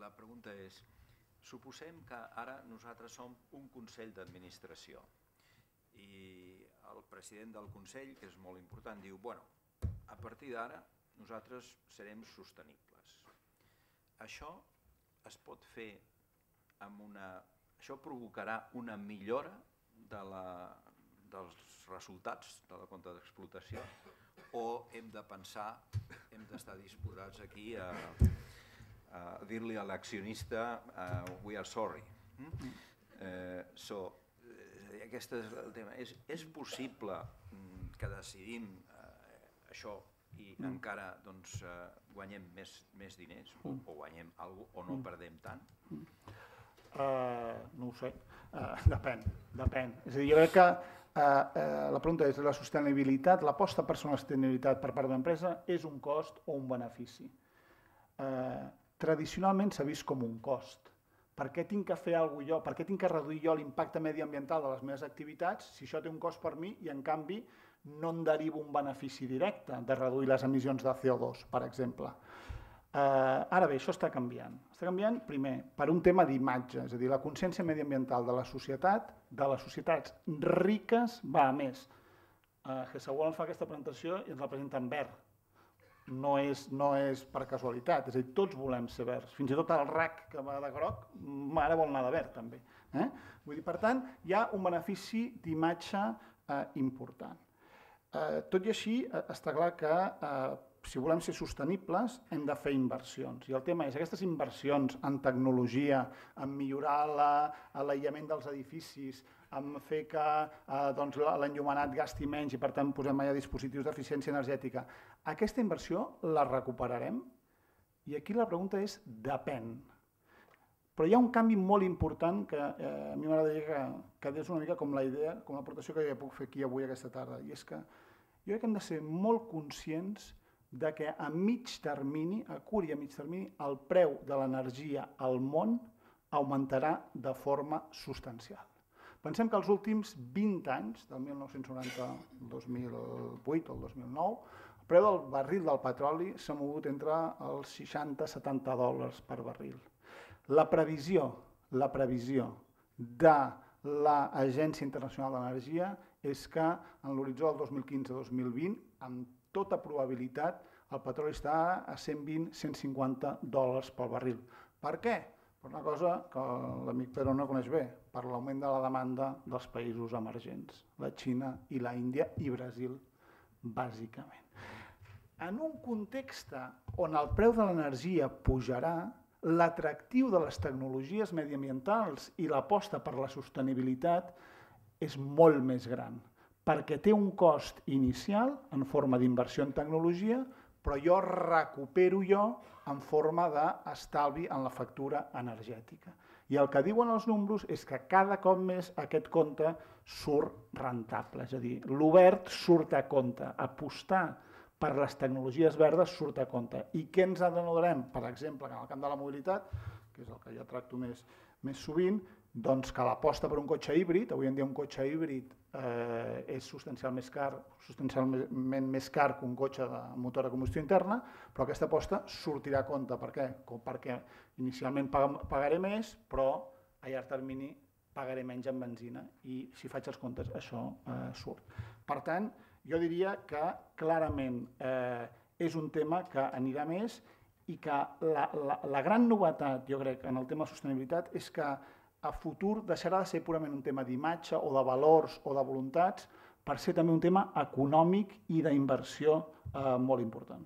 la pregunta és, suposem que ara nosaltres som un Consell d'Administració i el president del Consell, que és molt important, diu, bueno, a partir d'ara nosaltres serem sostenibles. Això es pot fer amb una... Això provocarà una millora dels resultats de la compta d'explotació o hem de pensar, hem d'estar disposats aquí a dir-li a l'accionista we are sorry. Aquest és el tema. És possible que decidim això i encara guanyem més diners o guanyem alguna cosa o no perdem tant? No ho sé, depèn. És a dir, jo crec que la pregunta és la sostenibilitat, l'aposta per la sostenibilitat per part de l'empresa és un cost o un benefici? Tradicionalment s'ha vist com un cost. Per què tinc que fer alguna cosa jo? Per què tinc que reduir jo l'impacte mediambiental de les meves activitats si això té un cost per mi i, en canvi, no en derivo un benefici directe de reduir les emissions de CO2, per exemple? Ara bé, això està canviant. Està canviant, primer, per un tema d'imatge, és a dir, la consciència mediambiental de la societat, de les societats riques, va a més. Hexagon fa aquesta presentació i ens la presenta en verd. No és per casualitat, és a dir, tots volem ser verds. Fins i tot el RAC que va de groc, ara vol anar de verd, també. Vull dir, per tant, hi ha un benefici d'imatge important. Tot i així, està clar que si volem ser sostenibles hem de fer inversions. I el tema és aquestes inversions en tecnologia, en millorar l'aïllament dels edificis, en fer que l'enllumenat gasti menys i per tant posem allà dispositius d'eficiència energètica. Aquesta inversió la recuperarem? I aquí la pregunta és depèn. Però hi ha un canvi molt important que a mi m'agradaria que és una mica com la idea, com l'aportació que ja puc fer aquí avui aquesta tarda. I és que jo crec que hem de ser molt conscients de que a mig termini, a curt i a mig termini, el preu de l'energia al món augmentarà de forma substancial. Pensem que els últims 20 anys, del 1990 al 2008 o el 2009, el preu del barril del petroli s'ha mogut entre els 60 i 70 dòlars per barril. La previsió de l'Agència Internacional de l'Energia és que en l'horitzó del 2015-2020, amb tota probabilitat, el petroli està a 120-150 dòlars per barril. Per què? Per una cosa que l'amic Pedro no coneix bé, per l'augment de la demanda dels països emergents, la Xina i la Índia i Brasil, bàsicament. En un context on el preu de l'energia pujarà, l'atractiu de les tecnologies mediambientals i l'aposta per la sostenibilitat és molt més gran, perquè té un cost inicial en forma d'inversió en tecnologia, però jo recupero en forma d'estalvi en la factura energètica. I el que diuen els números és que cada cop més aquest compte surt rentable, és a dir, l'obert surt a compte, apostar per les tecnologies verdes surt a compte. I què ens adonarem? Per exemple, en el camp de la mobilitat, que és el que jo tracto més sovint, doncs que l'aposta per un cotxe híbrid, avui en dia un cotxe híbrid és substancialment més car que un cotxe de motor a combustió interna, però aquesta aposta sortirà a compte. Per què? Perquè inicialment pagaré més, però a llarg termini pagaré menys en benzina i si faig els comptes això surt. Per tant, jo diria que clarament és un tema que anirà més i que la gran novetat, jo crec, en el tema de sostenibilitat és que a futur deixarà de ser purament un tema d'imatge o de valors o de voluntats per ser també un tema econòmic i d'inversió molt important.